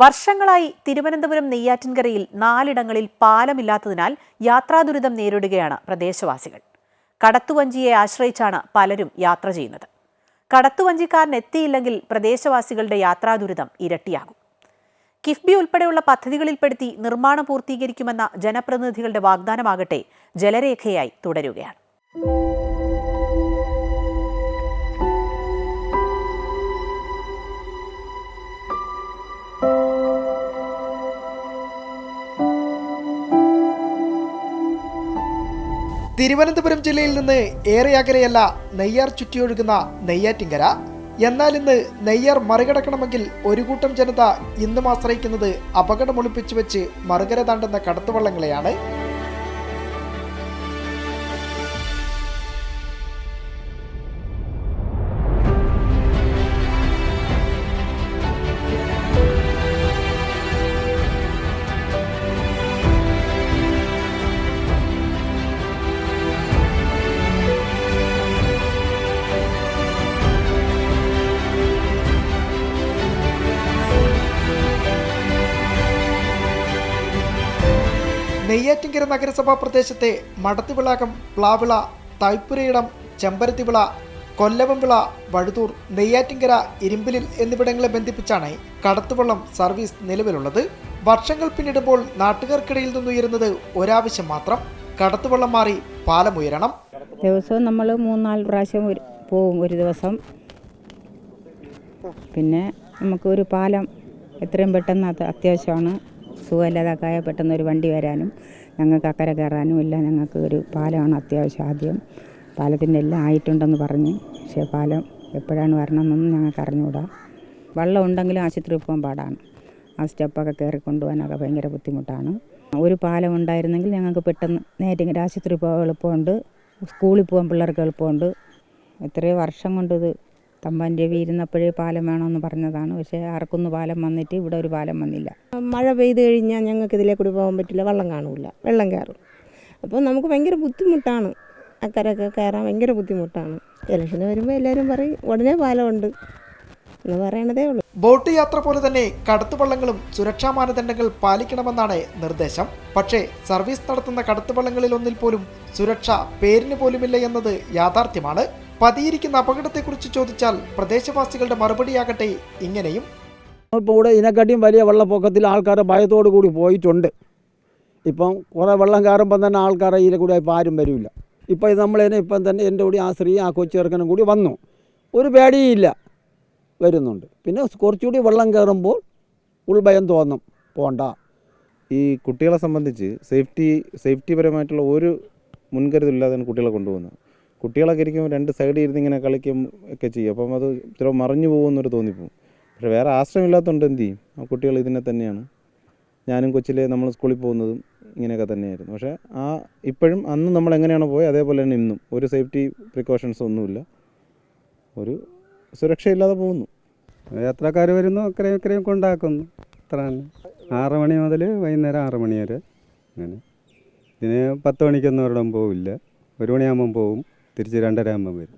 വർഷങ്ങളായി തിരുവനന്തപുരം നെയ്യാറ്റിൻകരയിൽ 4 ഇടങ്ങളിൽ പാലമില്ലാത്തതിനാൽ യാത്രാദുരിതം നേരിടുകയാണ് പ്രദേശവാസികൾ. കടത്തുവഞ്ചിയെ ആശ്രയിച്ചാണ് പലരും യാത്ര ചെയ്യുന്നത്. കടത്തുവഞ്ചിക്കാരൻ എത്തിയില്ലെങ്കിൽ പ്രദേശവാസികളുടെ യാത്രാദുരിതം ഇരട്ടിയാകും. കിഫ്ബി ഉൾപ്പെടെയുള്ള പദ്ധതികളിൽപ്പെടുത്തി നിർമ്മാണം പൂർത്തീകരിക്കുമെന്ന ജനപ്രതിനിധികളുടെ വാഗ്ദാനമാകട്ടെ ജലരേഖയായി തുടരുകയാണ്. തിരുവനന്തപുരം ജില്ലയിൽ നിന്ന് ഏറെ അകലെയല്ല നെയ്യാർ ചുറ്റിയൊഴുകുന്ന നെയ്യാറ്റിൻകര. എന്നാൽ ഇന്ന് നെയ്യാർ മറികടക്കണമെങ്കിൽ ഒരു കൂട്ടം ജനത ഇന്നും ആശ്രയിക്കുന്നത് അപകടമൊളിപ്പിച്ചു വെച്ച് മറുകര താണ്ടുന്ന കടത്തുവള്ളങ്ങളെയാണ്. നെയ്യാറ്റിൻകര നഗരസഭാ പ്രദേശത്തെ മടത്തുവിളാകം, പ്ലാവിള, തൈപ്പുരയിടം, ചെമ്പരത്തിവിള, കൊല്ലവംവിള, വഴുതൂർ, നെയ്യാറ്റിൻകര, ഇരുമ്പിലിൽ എന്നിവിടങ്ങളെ ബന്ധിപ്പിച്ചാണ് കടത്തുവള്ളം സർവീസ് നിലവിലുള്ളത്. വർഷങ്ങൾ പിന്നിടുമ്പോൾ നാട്ടുകാർക്കിടയിൽ നിന്നുയരുന്നത് ഒരാവശ്യം മാത്രം: കടത്തുവള്ളം മാറി പാലമുയരണം. ദിവസവും നമ്മൾ 3-4 പ്രാവശ്യം പോവും ഒരു ദിവസം. പിന്നെ നമുക്കൊരു പാലം എത്രയും പെട്ടെന്ന് അത്യാവശ്യമാണ്. സുഖമില്ലാതാക്കായ പെട്ടെന്നൊരു വണ്ടി വരാനും ഞങ്ങൾക്ക് അക്കരെ കയറാനും ഇല്ല. ഞങ്ങൾക്ക് ഒരു പാലമാണ് അത്യാവശ്യം. ആദ്യം പാലത്തിൻ്റെ എല്ലാം ആയിട്ടുണ്ടെന്ന് പറഞ്ഞ്, പക്ഷേ പാലം എപ്പോഴാണ് വരണമെന്നൊന്നും ഞങ്ങൾക്ക് അറിഞ്ഞുകൂടാ. വെള്ളം ഉണ്ടെങ്കിലും ആശുപത്രിയിൽ പോകാൻ പാടാണ്. ആ സ്റ്റെപ്പൊക്കെ കയറി കൊണ്ടുപോകാനൊക്കെ ഭയങ്കര ബുദ്ധിമുട്ടാണ്. ഒരു പാലം ഉണ്ടായിരുന്നെങ്കിൽ ഞങ്ങൾക്ക് പെട്ടെന്ന് നേരിട്ട് ആശുപത്രിയിൽ പോകാൻ എളുപ്പമുണ്ട്, സ്കൂളിൽ പോകാൻ പിള്ളേർക്ക് എളുപ്പമുണ്ട്. എത്രയോ വർഷം കൊണ്ട് ഇത് തമ്പാൻ രവി ഇരുന്നപ്പോഴേ പാലം വേണമെന്ന് പറഞ്ഞതാണ്. പക്ഷേ ആർക്കൊന്നും പാലം വന്നിട്ട് ഇവിടെ ഒരു പാലം വന്നില്ല. മഴ പെയ്ത് കഴിഞ്ഞാൽ ഞങ്ങൾക്ക് ഇതിലേ കൂടി പോകാൻ പറ്റില്ല, വെള്ളം കാണില്ല, വെള്ളം കയറും. അപ്പോൾ നമുക്ക് ഭയങ്കര ബുദ്ധിമുട്ടാണ്, അക്കരയൊക്കെ കയറാൻ ഭയങ്കര ബുദ്ധിമുട്ടാണ്. ഇലക്ഷന് വരുമ്പോൾ എല്ലാവരും പറയും ഉടനെ പാലമുണ്ട് എന്ന് പറയണതേ ഉള്ളൂ. ബോട്ട് യാത്ര പോലെ തന്നെ കടത്തുവള്ളങ്ങളും സുരക്ഷാ മാനദണ്ഡങ്ങൾ പാലിക്കണമെന്നാണ് നിർദ്ദേശം. പക്ഷേ സർവീസ് നടത്തുന്ന കടത്തുവള്ളങ്ങളിൽ ഒന്നിൽ പോലും സുരക്ഷ പേരിന് പോലുമില്ല എന്നത് യാഥാർത്ഥ്യമാണ്. പതിയിരിക്കുന്ന അപകടത്തെക്കുറിച്ച് ചോദിച്ചാൽ പ്രദേശവാസികളുടെ മറുപടിയാകട്ടെ ഇങ്ങനെയും: ഇപ്പോൾ ഇവിടെ ഇതിനെക്കാട്ടിയും വലിയ വെള്ളപ്പൊക്കത്തിൽ ആൾക്കാരെ ഭയത്തോടു കൂടി പോയിട്ടുണ്ട്. ഇപ്പം കുറേ വെള്ളം കയറുമ്പം തന്നെ ആൾക്കാരെ ഇതിലെ കൂടി ഇപ്പോൾ ആരും വരില്ല. ഇപ്പം ഇത് നമ്മളതിനെ ഇപ്പം തന്നെ എൻ്റെ കൂടി ആ സ്ത്രീ ആ കൊച്ചെറുക്കനും കൂടി വന്നു, ഒരു പേടിയില്ല, വരുന്നുണ്ട്. പിന്നെ കുറച്ചുകൂടി വെള്ളം കയറുമ്പോൾ ഉൾഭയം തോന്നും, പോണ്ട. ഈ കുട്ടികളെ സംബന്ധിച്ച് സേഫ്റ്റിപരമായിട്ടുള്ള ഒരു മുൻകരുതലില്ലാതെയാണ് കുട്ടികളെ കൊണ്ടുപോകുന്നത്. കുട്ടികളൊക്കെ ഇരിക്കുമ്പോൾ 2 സൈഡിൽ ഇരുന്ന് ഇങ്ങനെ കളിക്കും ഒക്കെ ചെയ്യും. അപ്പം അത് ഇത്ര മറിഞ്ഞു പോകുമെന്നൊരു തോന്നിപ്പോവും. പക്ഷേ വേറെ ആശ്രയമില്ലാത്തതുകൊണ്ട് എന്ത് ചെയ്യും? ആ കുട്ടികൾ ഇതിനെ തന്നെയാണ്. ഞാനും കൊച്ചിലെ നമ്മൾ സ്കൂളിൽ പോകുന്നതും ഇങ്ങനെയൊക്കെ തന്നെയായിരുന്നു. പക്ഷേ ഇപ്പോഴും അന്ന് നമ്മൾ എങ്ങനെയാണോ പോയത് അതേപോലെ തന്നെ ഇന്നും ഒരു സേഫ്റ്റി പ്രിക്കോഷൻസ് ഒന്നുമില്ല, ഒരു സുരക്ഷയില്ലാതെ പോകുന്നു. യാത്രക്കാർ വരുന്നു, അക്കരെയും കൊണ്ടാക്കുന്നു. അത്ര തന്നെ. 6 മണി മുതൽ വൈകുന്നേരം 6 മണി വരെ. അങ്ങനെ ഇതിന് 10 മണിക്കൊന്നും ഒരിടം പോവില്ല. 1 മണിയാകുമ്പം പോവും, തിരിച്ച് 2:30 ആകുമ്പം വരും,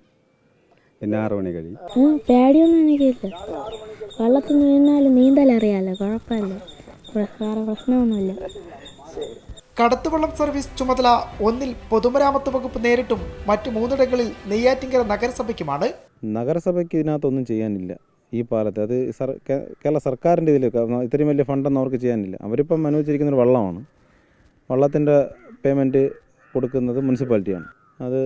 പിന്നെ 6 മണി കഴിയും. പേടിയൊന്നും എനിക്കില്ല. വെള്ളത്തിൽ വീണാലും നീന്തലറിയാലോ, കുഴപ്പമില്ല, വേറെ പ്രശ്നമൊന്നുമില്ല. കടത്തുവള്ളം സർവീസ് ചുമതല ഒന്നിൽ പൊതുമരാമത്ത് വകുപ്പ് നേരിട്ടും മറ്റു 3 ഇടങ്ങളിൽ നെയ്യാറ്റിൻകര നഗരസഭയ്ക്കുമാണ്. നഗരസഭയ്ക്ക് ഇതിനകത്തൊന്നും ചെയ്യാനില്ല. ഈ പാലത്ത് അത് കേരള സർക്കാരിൻ്റെ ഇതിലേക്ക് ഇത്രയും വലിയ ഫണ്ടൊന്നും അവർക്ക് ചെയ്യാനില്ല. അവരിപ്പം അനുവദിച്ചിരിക്കുന്നൊരു വള്ളമാണ്. വള്ളത്തിൻ്റെ പേയ്മെൻറ്റ് കൊടുക്കുന്നത് മുനിസിപ്പാലിറ്റിയാണ്. അത്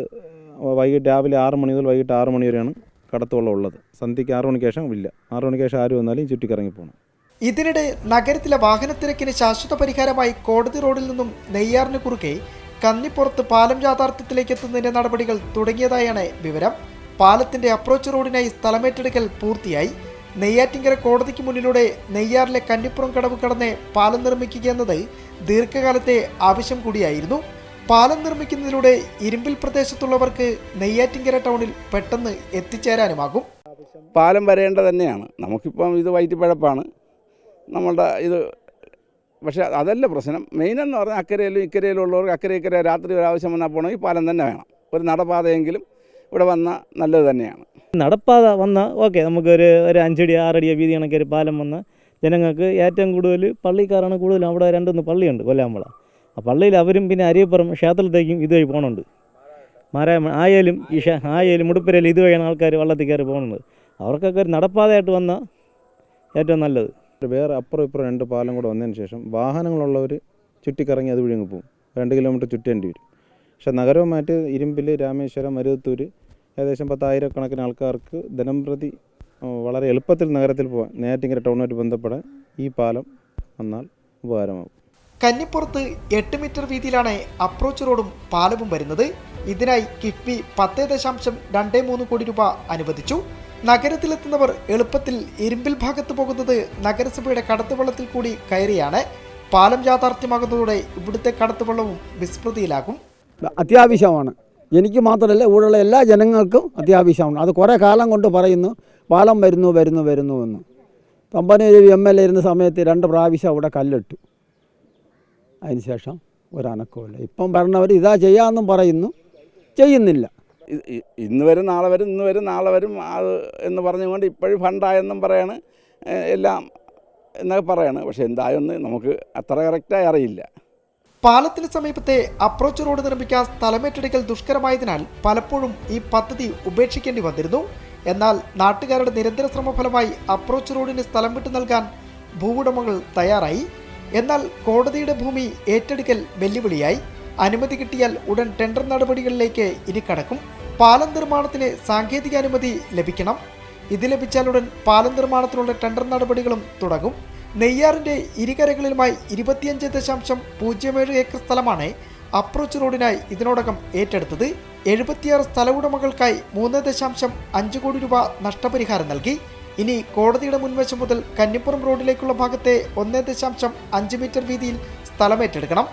രാവിലെ 6 മണി മുതൽ വൈകിട്ട് 6 മണി വരെയാണ് കടത്തുവള്ളം ഉള്ളത്. സന്ധ്യയ്ക്ക് 6 മണിക്ക് ശേഷം ഇല്ല. 6 മണിക്ക് ശേഷം ആര് വന്നാലും ചുറ്റിക്കറങ്ങി പോകണം. ഇതിനിടെ നഗരത്തിലെ വാഹനത്തിരക്കിന് ശാശ്വത പരിഹാരമായി കോടതി റോഡിൽ നിന്നും നെയ്യാറിന് കുറുകെ കന്നിപ്പുറത്ത് പാലം യാഥാർത്ഥ്യത്തിലേക്ക് എത്തുന്നതിന്റെ നടപടികൾ തുടങ്ങിയതായാണ് വിവരം. പാലത്തിന്റെ അപ്രോച്ച് റോഡിനായി സ്ഥലമേറ്റെടുക്കൽ പൂർത്തിയായി. നെയ്യാറ്റിൻകര കോടതിക്ക് മുന്നിലൂടെ നെയ്യാറിലെ കന്നിപ്പുറം കടവ് കടന്ന് പാലം നിർമ്മിക്കുക എന്നത് ദീർഘകാലത്തെ ആവശ്യം കൂടിയായിരുന്നു. പാലം നിർമ്മിക്കുന്നതിലൂടെ ഇരുമ്പിൽ പ്രദേശത്തുള്ളവർക്ക് നെയ്യാറ്റിൻകര ടൗണിൽ പെട്ടെന്ന് എത്തിച്ചേരാനുമാകും. പാലം വരേണ്ടത് തന്നെയാണ്. നമുക്കിപ്പം ഇത് വയറ്റിപ്പഴപ്പാണ് നമ്മളുടെ ഇത്. പക്ഷേ അതല്ല പ്രശ്നം. മെയിനെന്ന് പറഞ്ഞാൽ അക്കരയിലും ഇക്കരയിലും ഉള്ളവർക്ക് അക്കരെ രാത്രി ഒരു ആവശ്യം വന്നാൽ പോകണമെങ്കിൽ പാലം തന്നെ വേണം. ഒരു നടപ്പാതയെങ്കിലും ഇവിടെ വന്നാൽ നല്ലത് തന്നെയാണ്. നടപ്പാത വന്നാൽ ഓക്കെ, നമുക്കൊരു 5 അടി 6 അടി വീതി കണക്കൊരു പാലം വന്ന് ജനങ്ങൾക്ക് ഏറ്റവും കൂടുതൽ പള്ളിക്കാരാണ് കൂടുതലും. അവിടെ 2-3 പള്ളിയുണ്ട് കൊല്ലാമ്പള. ആ പള്ളിയിൽ അവരും പിന്നെ അരിയപ്പുറം ക്ഷേത്രത്തേക്കും ഇതുവഴി പോകുന്നുണ്ട്. ആയാലും ആയാലും മുടുപ്പരയിൽ ഇതുവഴിയാണ് ആൾക്കാർ വള്ളത്തിൽ കയറി പോകുന്നത്. അവർക്കൊക്കെ ഒരു നടപ്പാതയായിട്ട് വന്നാൽ ഏറ്റവും നല്ലത്. വേറെ അപ്പുറം ഇപ്പുറം 2 പാലം കൂടെ വന്നതിന് ശേഷം വാഹനങ്ങളുള്ളവർ ചുറ്റിക്കറങ്ങി അതുവഴി അങ്ങ് പോകും. 2 കിലോമീറ്റർ ചുറ്റേണ്ടി വരും. പക്ഷേ നഗരവുമായിട്ട് ഇരുമ്പിൽ, രാമേശ്വരം, മരുവത്തൂർ ഏകദേശം 10,000 കണക്കിന് ആൾക്കാർക്ക് ദിനംപ്രതി വളരെ എളുപ്പത്തിൽ നഗരത്തിൽ പോകാൻ, നെയ്യാറ്റിൻകര ടൗണുമായിട്ട് ബന്ധപ്പെടാൻ ഈ പാലം വന്നാൽ ഉപകാരമാകും. കന്നിപ്പുറത്ത് 8 മീറ്റർ വീതിയിലാണ് അപ്രോച്ച് റോഡും പാലവും വരുന്നത്. ഇതിനായി കിഫ്ബി 10.23 കോടി രൂപ അനുവദിച്ചു. നഗരത്തിലെത്തുന്നവർ എളുപ്പത്തിൽ ഇരുമ്പിൽ ഭാഗത്ത് പോകുന്നത് നഗരസഭയുടെ കടത്തുവള്ളത്തിൽ കൂടി കയറിയാണ്. പാലം യാഥാർത്ഥ്യമാകുന്നതോടെ ഇവിടുത്തെ കടത്തുവള്ളവും വിസ്മൃതിയിലാകും. അത്യാവശ്യമാണ്. എനിക്ക് മാത്രമല്ല, ഇവിടെയുള്ള എല്ലാ ജനങ്ങൾക്കും അത്യാവശ്യമാണ്. അത് കുറേ കാലം കൊണ്ട് പറയുന്നു പാലം വരുന്നു എന്ന്. തമ്പനൂർ MLA ഇരുന്ന സമയത്ത് 2 പ്രാവശ്യം അവിടെ കല്ലിട്ടു. അതിനുശേഷം ഒരനക്കമില്ല. ഇപ്പം പറഞ്ഞവർ ഇതാ ചെയ്യാമെന്നും പറയുന്നു, ചെയ്യുന്നില്ല. ഇന്ന് വരും നാളെ വരും, ഇന്ന് വരും നാളെ വരും അത് എന്ന് പറഞ്ഞുകൊണ്ട് ഇപ്പോഴും ഫണ്ടായെന്നും പറയാണ്, എല്ലാം എന്നൊക്കെ പറയാണ്. പക്ഷേ എന്തായെന്ന് നമുക്ക് അത്ര കറക്റ്റായി അറിയില്ല. പാലത്തിന് സമീപത്തെ അപ്രോച്ച് റോഡ് നിർമ്മിക്കാൻ സ്ഥലമേറ്റെടുക്കൽ ദുഷ്കരമായതിനാൽ പലപ്പോഴും ഈ പദ്ധതി ഉപേക്ഷിക്കേണ്ടി വന്നിരുന്നു. എന്നാൽ നാട്ടുകാരുടെ നിരന്തര ശ്രമഫലമായി അപ്രോച്ച് റോഡിന് സ്ഥലം വിട്ടു നൽകാൻ ഭൂവുടമകൾ തയ്യാറായി. എന്നാൽ കോടതിയുടെ ഭൂമി ഏറ്റെടുക്കൽ വെല്ലുവിളിയായി. അനുമതി കിട്ടിയാൽ ഉടൻ ടെൻഡർ നടപടികളിലേക്ക് ഇനി കടക്കും. പാലം നിർമ്മാണത്തിന് സാങ്കേതിക അനുമതി ലഭിക്കണം. ഇത് ലഭിച്ചാലുടൻ പാലം നിർമ്മാണത്തിനുള്ള ടെൻഡർ നടപടികളും തുടങ്ങും. നെയ്യാറിൻ്റെ ഇരുകരകളിലുമായി 25.07 ഏക്കർ സ്ഥലമാണ് അപ്രോച്ച് റോഡിനായി ഇതിനോടകം ഏറ്റെടുത്തത്. 76 സ്ഥല ഉടമകൾക്കായി 3.5 കോടി രൂപ നഷ്ടപരിഹാരം നൽകി. ഇനി കോടതിയുടെ മുൻവശം മുതൽ കന്നിപ്പുറം റോഡിലേക്കുള്ള ഭാഗത്തെ 1.5 മീറ്റർ വീതിയിൽ സ്ഥലമേറ്റെടുക്കണം.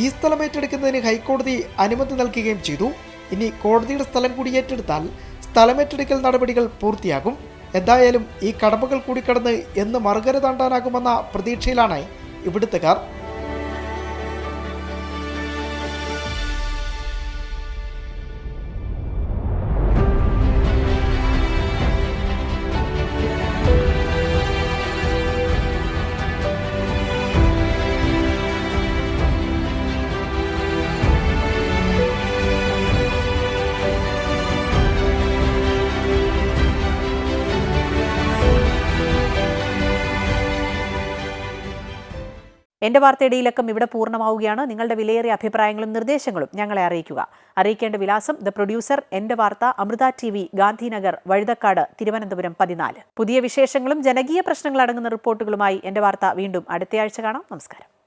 ഈ സ്ഥലം ഏറ്റെടുക്കുന്നതിന് ഹൈക്കോടതി അനുമതി നൽകുകയും ചെയ്തു. ഇനി കോടതിയുടെ സ്ഥലം കൂടി ഏറ്റെടുത്താൽ സ്ഥലമേറ്റെടുക്കൽ നടപടികൾ പൂർത്തിയാകും. എന്തായാലും ഈ കടമ്പകൾ കൂടി കടന്ന് എന്ന് മറുകര താണ്ടാനാകുമെന്ന പ്രതീക്ഷയിലാണ് ഇവിടുത്തുകാർ. എൻ്റെ വാർത്തയുടെ ഈ ലക്കം ഇവിടെ പൂർണ്ണമാവുകയാണ്. നിങ്ങളുടെ വിലയേറിയ അഭിപ്രായങ്ങളും നിർദ്ദേശങ്ങളും ഞങ്ങളെ അറിയിക്കുക. അറിയിക്കേണ്ട വിലാസം: ദ പ്രൊഡ്യൂസർ, എൻ്റെ വാർത്ത, അമൃത TV, ഗാന്ധിനഗർ, വഴുതക്കാട്, തിരുവനന്തപുരം 14. പുതിയ വിശേഷങ്ങളും ജനകീയ പ്രശ്നങ്ങൾ അടങ്ങുന്ന റിപ്പോർട്ടുകളുമായി എൻ്റെ വാർത്ത വീണ്ടും അടുത്തയാഴ്ച കാണാം. നമസ്കാരം.